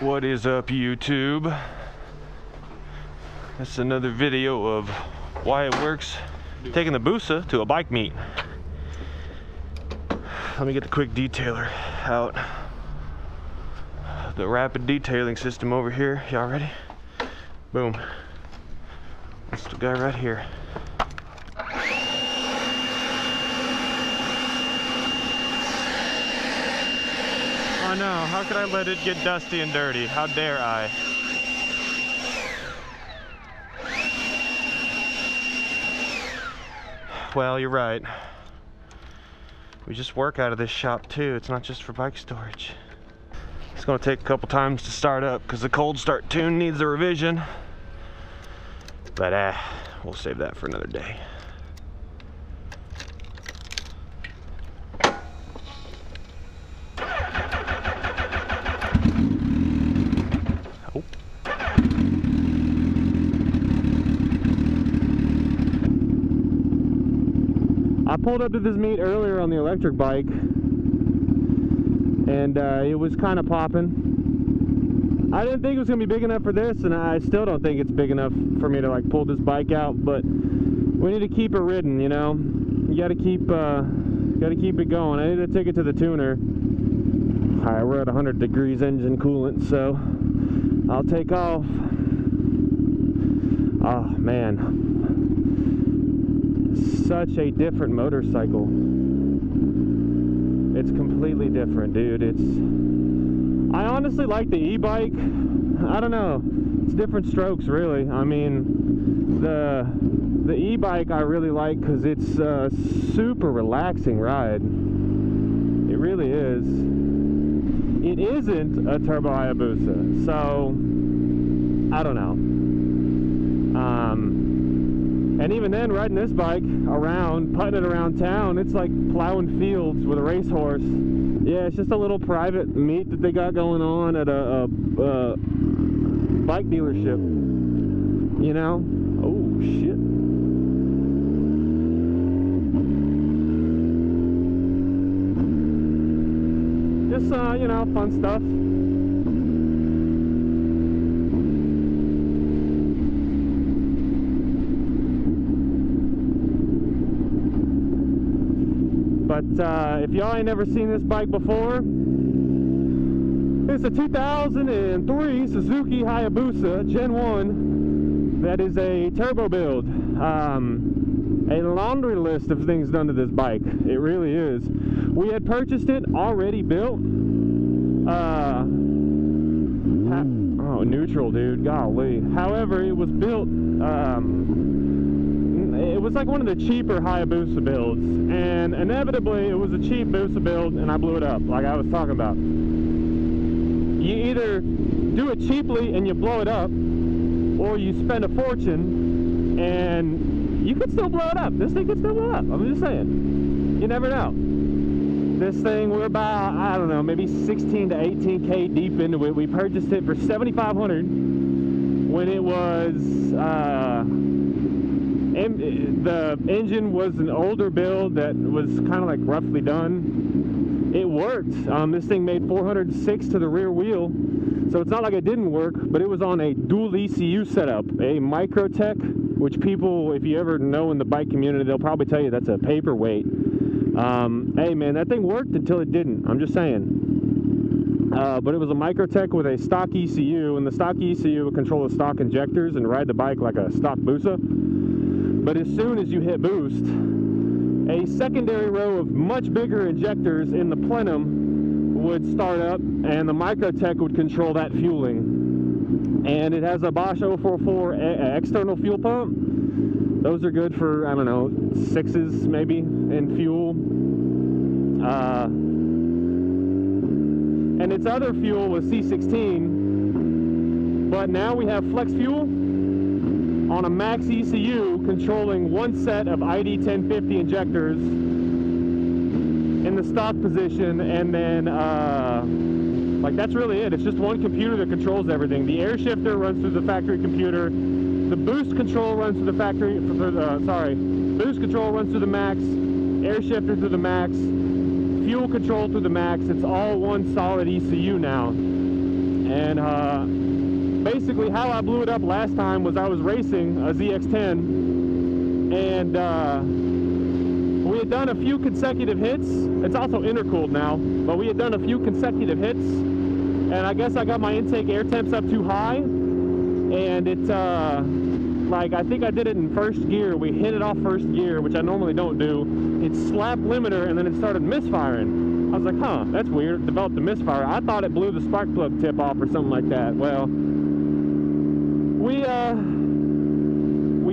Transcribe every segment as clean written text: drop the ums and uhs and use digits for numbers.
What is up, YouTube? This is another video of why it works taking the busa to a bike meet. Let me get the quick detailer out. The rapid detailing system over here. Y'all ready? Boom. That's the guy right here. Oh no, how could I let it get dusty and dirty? How dare I? Well, you're right. We just work out of this shop too. It's not just for bike storage. It's gonna take a couple times to start up because the cold start tune needs a revision. But we'll save that for another day. I pulled up to this meet earlier on the electric bike, and it was kind of popping. I didn't think it was gonna be big enough for this, and I still don't think it's big enough for me to like pull this bike out. But we need to keep it ridden, you know. You gotta keep it going. I need to take it to the tuner. All right, we're at 100 degrees engine coolant, so I'll take off. Oh man. Such a different motorcycle. It's completely different, dude. I honestly like the e-bike. I don't know, it's different strokes, really. I mean, the e-bike I really like because it's a super relaxing ride. It really is. It isn't a turbo hayabusa, so I don't know. And even then, riding this bike around, putting it around town, it's like plowing fields with a racehorse. Yeah, it's just a little private meet that they got going on at a bike dealership. You know? Oh, shit. Just, you know, fun stuff. But if y'all ain't never seen this bike before, it's a 2003 Suzuki Hayabusa Gen 1 that is a turbo build. A laundry list of things done to this bike. It really is. We had purchased it already built. Oh, neutral, dude. Golly. However, it was built. It was like one of the cheaper Hayabusa builds, and inevitably it was a cheap Busa build and I blew it up, like I was talking about. You either do it cheaply and you blow it up, or you spend a fortune and you could still blow it up. This thing could still blow up. I'm just saying. You never know. This thing, we're about, I don't know, maybe 16 to 18K deep into it. We purchased it for $7,500 when it was the engine was an older build that was kind of like roughly done. It worked. This thing made 406 to the rear wheel, so it's not like it didn't work, but it was on a dual ECU setup, a Microtech, which people, if you ever know in the bike community, they'll probably tell you that's a paperweight. Hey man, that thing worked until it didn't. I'm just saying. But it was a Microtech with a stock ECU, and the stock ECU would control the stock injectors and ride the bike like a stock Busa. But as soon as you hit boost, a secondary row of much bigger injectors in the plenum would start up, and the Microtech would control that fueling. And it has a Bosch 044 external fuel pump. Those are good for, I don't know, 6s maybe in fuel. And its other fuel was C16, but now we have flex fuel on a max ECU controlling one set of ID 1050 injectors in the stock position, and then like that's really it. It's just one computer that controls everything. The air shifter runs through the factory computer. The boost control runs through the factory. Boost control runs through the max. Air shifter through the max. Fuel control through the max. It's all one solid ECU now. And basically how I blew it up last time was I was racing a ZX-10, and we had done a few consecutive hits. It's also intercooled now, but we had done a few consecutive hits, and I guess I got my intake air temps up too high, and it like, I think I did it in first gear. We hit it off first gear, which I normally don't do. It slapped limiter and then it started misfiring. I was like, huh, that's weird. It developed a misfire. I thought it blew the spark plug tip off or something like that. Well, we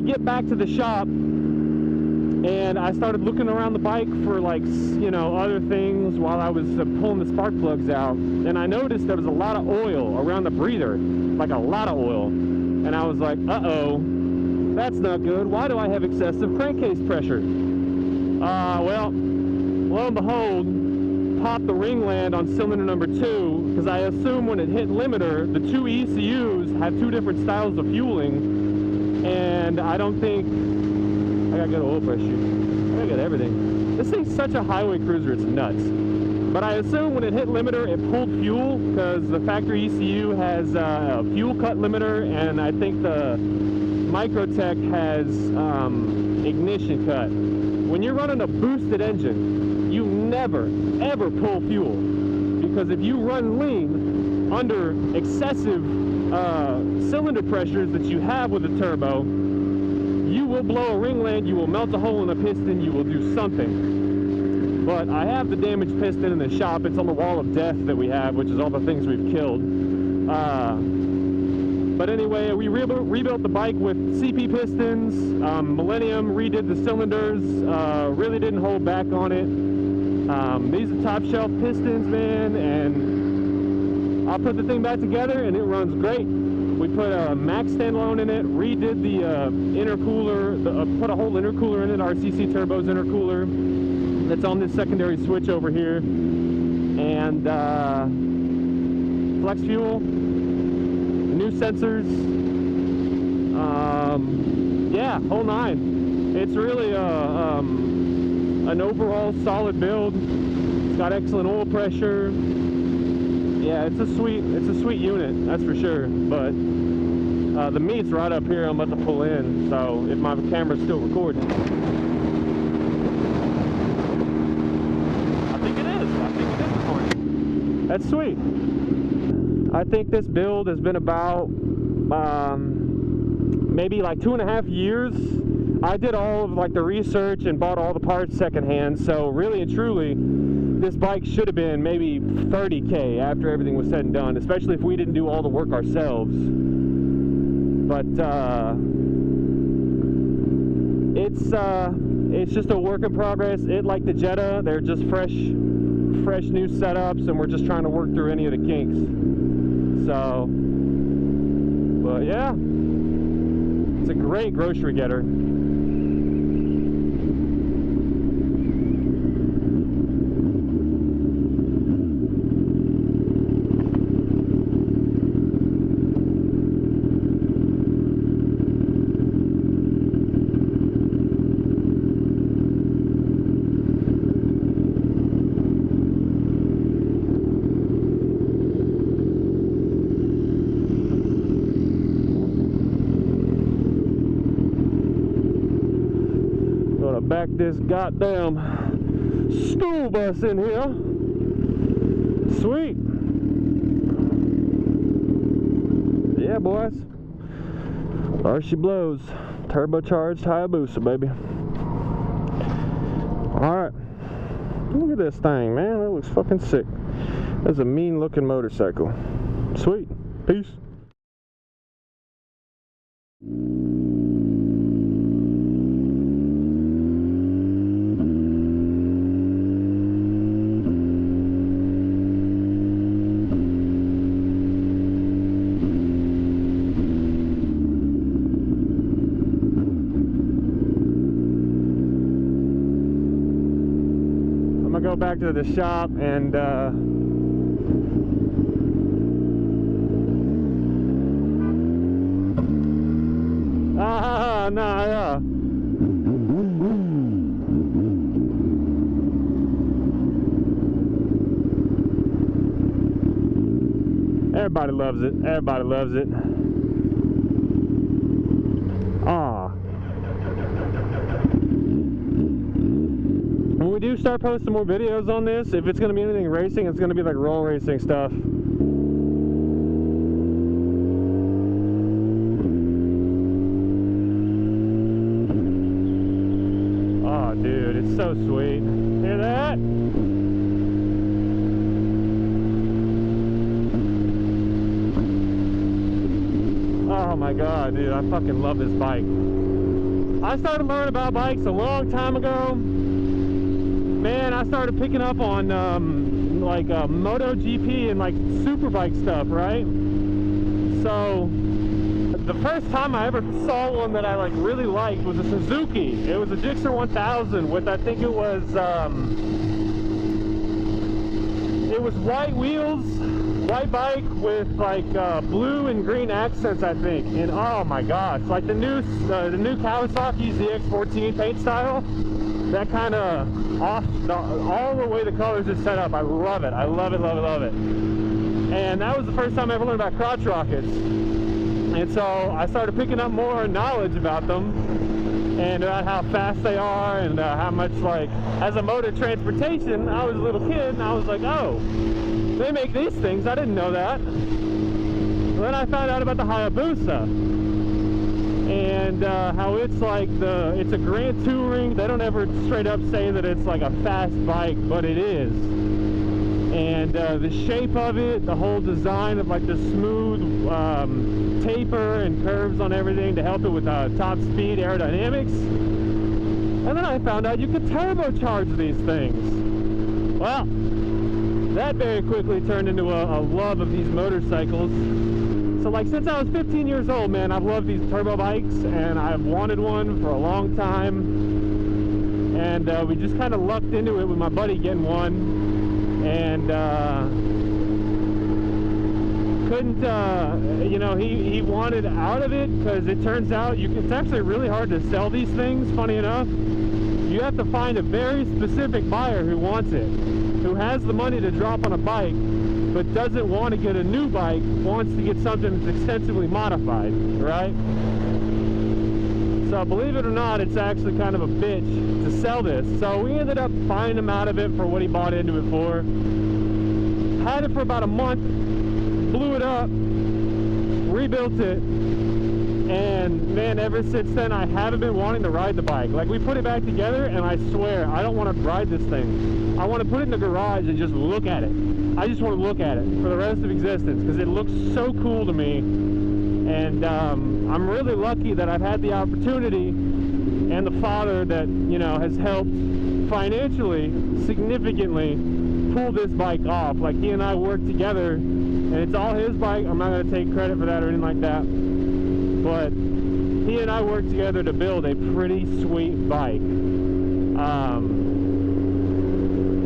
get back to the shop, and I started looking around the bike for, like, you know, other things while I was pulling the spark plugs out, and I noticed there was a lot of oil around the breather, like a lot of oil, and I was like, uh-oh, that's not good. Why do I have excessive crankcase pressure? Well, lo and behold, popped the ringland on cylinder number 2, because I assume when it hit limiter, the two ECUs have two different styles of fueling, and I don't think, I gotta get oil pressure. I gotta get everything. This thing's such a highway cruiser, it's nuts. But I assume when it hit limiter, it pulled fuel, because the factory ECU has a fuel cut limiter, and I think the Microtech has ignition cut. When you're running a boosted engine, you never, ever pull fuel, because if you run lean under excessive cylinder pressures that you have with a turbo, you will blow a ringland, you will melt a hole in a piston, you will do something. But I have the damaged piston in the shop. It's on the wall of death that we have, which is all the things we've killed. But anyway, we rebuilt the bike with CP pistons. Millennium redid the cylinders. Really didn't hold back on it. These are top shelf pistons, man, and I'll put the thing back together and it runs great. We put a max standalone in it, redid the intercooler, put a whole intercooler in it, RCC Turbo's intercooler. That's on this secondary switch over here. And flex fuel, new sensors, yeah, whole nine. It's really an overall solid build. It's got excellent oil pressure. Yeah, it's a sweet unit, that's for sure. But the meat's right up here. I'm about to pull in, so if my camera's still recording. I think it is recording. That's sweet. I think this build has been about maybe like 2.5 years. I did all of like the research and bought all the parts secondhand, so really and truly this bike should have been maybe 30K after everything was said and done, especially if we didn't do all the work ourselves. But it's just a work in progress. It, like the Jetta, they're just fresh new setups, and we're just trying to work through any of the kinks. So, but yeah, it's a great grocery getter. Back this goddamn school bus in here. Sweet. Yeah, boys. There she blows. Turbocharged Hayabusa, baby. Alright. Look at this thing, man. That looks fucking sick. That's a mean looking motorcycle. Sweet. Peace. Go back to the shop and nah, yeah. Everybody loves it. Everybody loves it. Ah. When we do start posting more videos on this, if it's going to be anything racing, it's going to be like roll racing stuff. Oh, dude, it's so sweet. Hear that? Oh my god, dude, I fucking love this bike. I started learning about bikes a long time ago. Man, I started picking up on like MotoGP and like superbike stuff, right? So the first time I ever saw one that I like really liked was a Suzuki. It was a Gixxer 1000 with, I think it was white wheels, white bike with like blue and green accents, I think. And oh my gosh, like the new Kawasaki's ZX14 paint style, that kind of all the way the colors are set up. I love it. I love it, love it, love it. And that was the first time I ever learned about crotch rockets. And so I started picking up more knowledge about them and about how fast they are and how much, like, as a mode of transportation, I was a little kid and I was like, oh, they make these things. I didn't know that. Then I found out about the Hayabusa and how it's like it's a Grand Touring. They don't ever straight up say that it's like a fast bike, but it is. And the shape of it, the whole design of like the smooth taper and curves on everything to help it with top speed aerodynamics. And then I found out you could turbocharge these things. Well, that very quickly turned into a love of these motorcycles. So like since I was 15 years old, man, I've loved these turbo bikes and I've wanted one for a long time. And we just kind of lucked into it with my buddy getting one. And couldn't, you know, he wanted out of it because it turns out it's actually really hard to sell these things, funny enough. You have to find a very specific buyer who wants it, who has the money to drop on a bike, but doesn't want to get a new bike, wants to get something that's extensively modified, right? So believe it or not, it's actually kind of a bitch to sell this. So we ended up buying him out of it for what he bought into it for. Had it for about a month, blew it up, rebuilt it, and man, ever since then I haven't been wanting to ride the bike. Like, we put it back together and I swear I don't want to ride this thing. I want to put it in the garage and just look at it. I just want to look at it for the rest of existence because it looks so cool to me. And I'm really lucky that I've had the opportunity and the father that, you know, has helped financially significantly pull this bike off. Like, he and I work together and it's all his bike. I'm not going to take credit for that or anything like that, but he and I worked together to build a pretty sweet bike.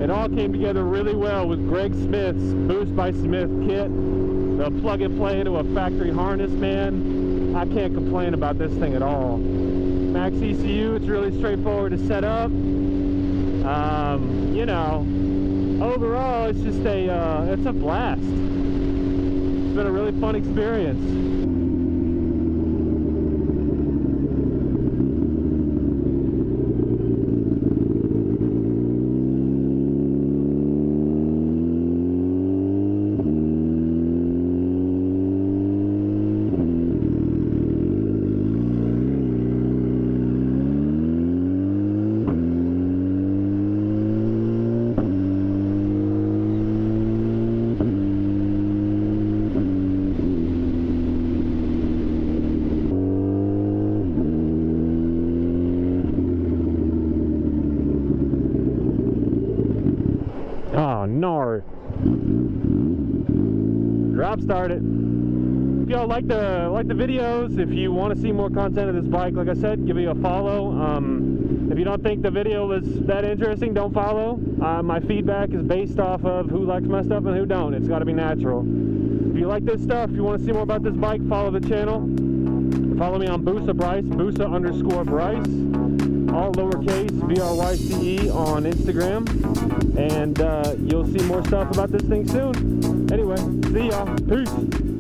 It all came together really well with Greg Smith's Boost by Smith kit. The plug and play into a factory harness, man. I can't complain about this thing at all. Max ECU, it's really straightforward to set up. You know, overall, it's just it's a blast. It's been a really fun experience. Oh, no. Drop start it. If y'all like the videos, if you want to see more content of this bike, like I said, give me a follow. If you don't think the video was that interesting, don't follow. My feedback is based off of who likes my stuff and who don't. It's got to be natural. If you like this stuff, if you want to see more about this bike, follow the channel. Follow me on Busa Bryce, Busa_Bryce. all lowercase, VRYCE on Instagram. And you'll see more stuff about this thing soon. Anyway, see y'all. Peace.